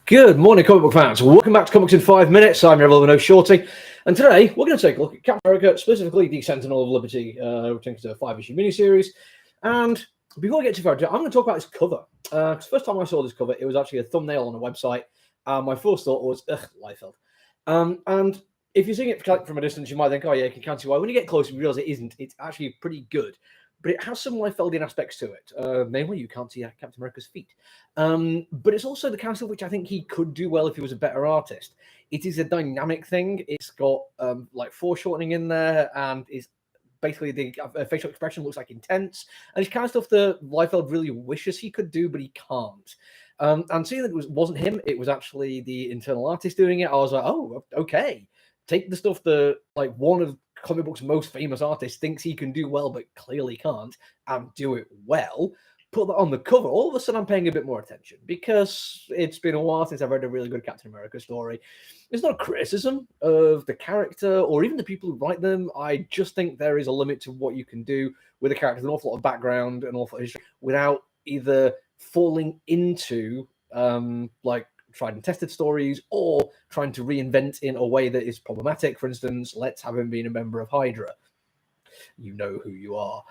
Good morning, comic book fans. Welcome back to Comics in 5 Minutes. I'm your Elvino Shorty, and today we're going to take a look at Captain America, specifically the Sentinel of Liberty, returning to a 5-issue miniseries. And before we get too far into it, I'm going to talk about this cover. Because first time I saw this cover, it was actually a thumbnail on a website. My first thought was, ugh, Liefeld. And if you're seeing it from a distance, you might think, oh yeah, you can see why. When you get closer, you realize it isn't. It's actually pretty good. But it has some Liefeldian aspects to it. Namely, you can't see Captain America's feet. But it's also the kind of stuff which I think he could do well if he was a better artist. It is a dynamic thing. It's got like foreshortening in there, and it's basically the facial expression looks like intense, and it's kind of stuff that Liefeld really wishes he could do, but he can't. And seeing that it wasn't him, it was actually the internal artist doing it. I was like, oh, okay. Take the stuff that like one of comic book's most famous artists thinks he can do well, but clearly can't, and do it well. Put that on the cover. All of a sudden, I'm paying a bit more attention because it's been a while since I've read a really good Captain America story. It's not a criticism of the character or even the people who write them. I just think there is a limit to what you can do with a character with an awful lot of background and an awful lot of history without either falling into like tried and tested stories or trying to reinvent in a way that is problematic. For instance, let's have him being a member of Hydra. You know who you are.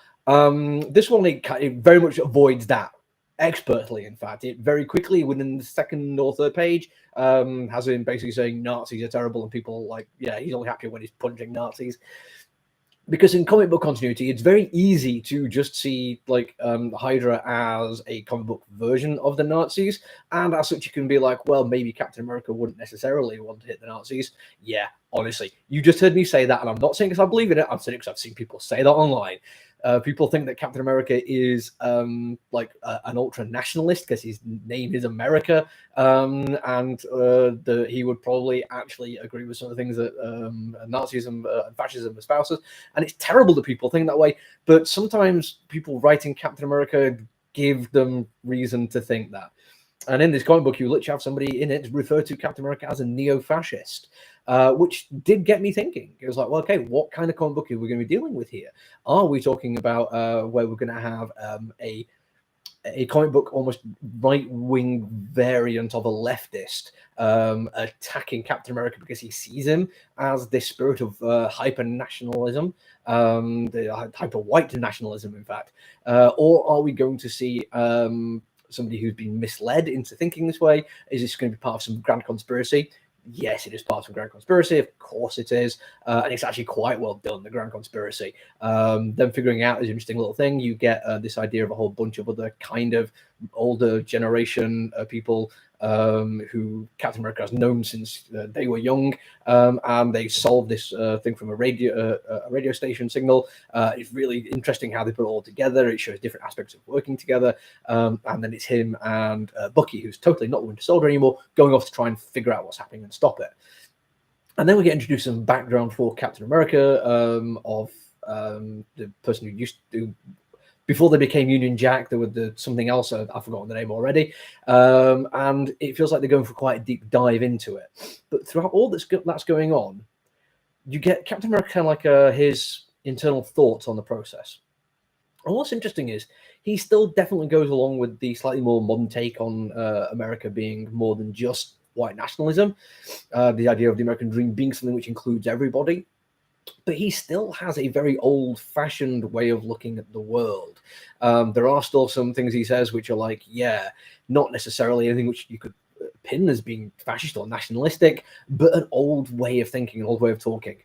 This one, it very much avoids that expertly. In fact, it very quickly within the second or third page has him basically saying Nazis are terrible, and people like, yeah, he's only happy when he's punching Nazis. Because in comic book continuity, it's very easy to just see like Hydra as a comic book version of the Nazis, and as such, you can be like, well, maybe Captain America wouldn't necessarily want to hit the Nazis. Yeah, honestly, you just heard me say that, and I'm not saying because I believe in it. I'm saying it because I've seen people say that online. People think that Captain America is like an ultra nationalist because his name is America, and he would probably actually agree with some of the things that Nazism and fascism espouses. And it's terrible that people think that way, but sometimes people writing Captain America give them reason to think that. And in this comic book, you literally have somebody in it refer to Captain America as a neo-fascist, which did get me thinking. It was like, well, okay, what kind of comic book are we going to be dealing with here? Are we talking about where we're going to have a comic book almost right-wing variant of a leftist attacking Captain America because he sees him as this spirit of hyper-nationalism, the hyper-white nationalism, in fact? Or are we going to see somebody who's been misled into thinking this way? Is this going to be part of some grand conspiracy? Yes, it is part of a grand conspiracy. Of course it is. And it's actually quite well done, the grand conspiracy. Then figuring out is an interesting little thing. You get this idea of a whole bunch of other kind of older generation people who Captain America has known since they were young, and they solved this thing from a radio station signal. It's really interesting how they put it all together. It shows different aspects of working together, and then it's him and Bucky, who's totally not Winter Soldier anymore, going off to try and figure out what's happening and stop it. And then we get introduced some background for Captain America of the person who used to. Before they became Union Jack, there was something else, I've forgotten the name already, and it feels like they're going for quite a deep dive into it. But throughout all that's going on, you get Captain America kind of like his internal thoughts on the process. And what's interesting is he still definitely goes along with the slightly more modern take on America being more than just white nationalism, the idea of the American dream being something which includes everybody. But he still has a very old-fashioned way of looking at the world. There are still some things he says which are like, yeah, not necessarily anything which you could pin as being fascist or nationalistic, but an old way of thinking, an old way of talking.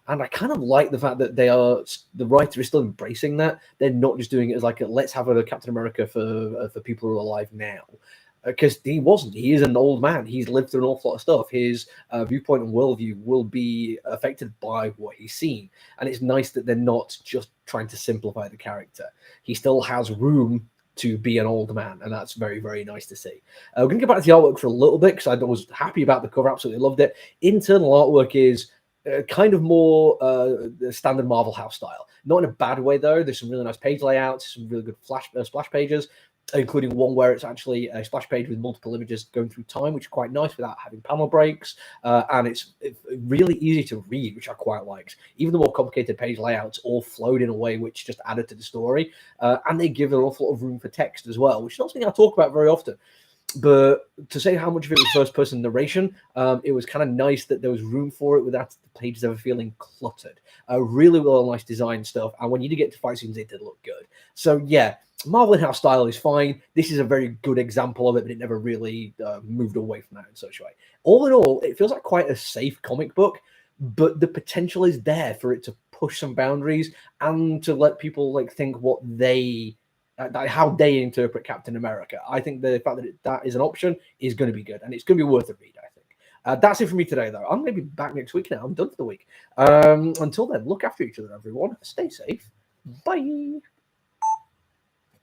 And I kind of like the fact that the writer is still embracing that. They're not just doing it as like, let's have a Captain America for people who are alive now. Because he wasn't. He is an old man. He's lived through an awful lot of stuff. His viewpoint and worldview will be affected by what he's seen. And it's nice that they're not just trying to simplify the character. He still has room to be an old man, and that's very, very nice to see. We're going to get back to the artwork for a little bit, because I was happy about the cover, absolutely loved it. Internal artwork is kind of more the standard Marvel House style. Not in a bad way, though. There's some really nice page layouts, some really good splash pages, including one where it's actually a splash page with multiple images going through time, which is quite nice without having panel breaks. And it's really easy to read, which I quite liked. Even the more complicated page layouts all flowed in a way which just added to the story. And they give an awful lot of room for text as well, which is not something I talk about very often. But to say how much of it was first-person narration, it was kind of nice that there was room for it without the pages ever feeling cluttered. Really well, nice design stuff, and when you did get to fight scenes, it did look good. So yeah, Marvel in-house style is fine. This is a very good example of it, but it never really moved away from that in such a way. All in all, it feels like quite a safe comic book, but the potential is there for it to push some boundaries and to let people like think what they how they interpret Captain America. I think the fact that that is an option is going to be good, and it's going to be worth a read, I think. That's it for me today, though. I'm going to be back next week now. I'm done for the week. Until then, look after each other, everyone. Stay safe. Bye.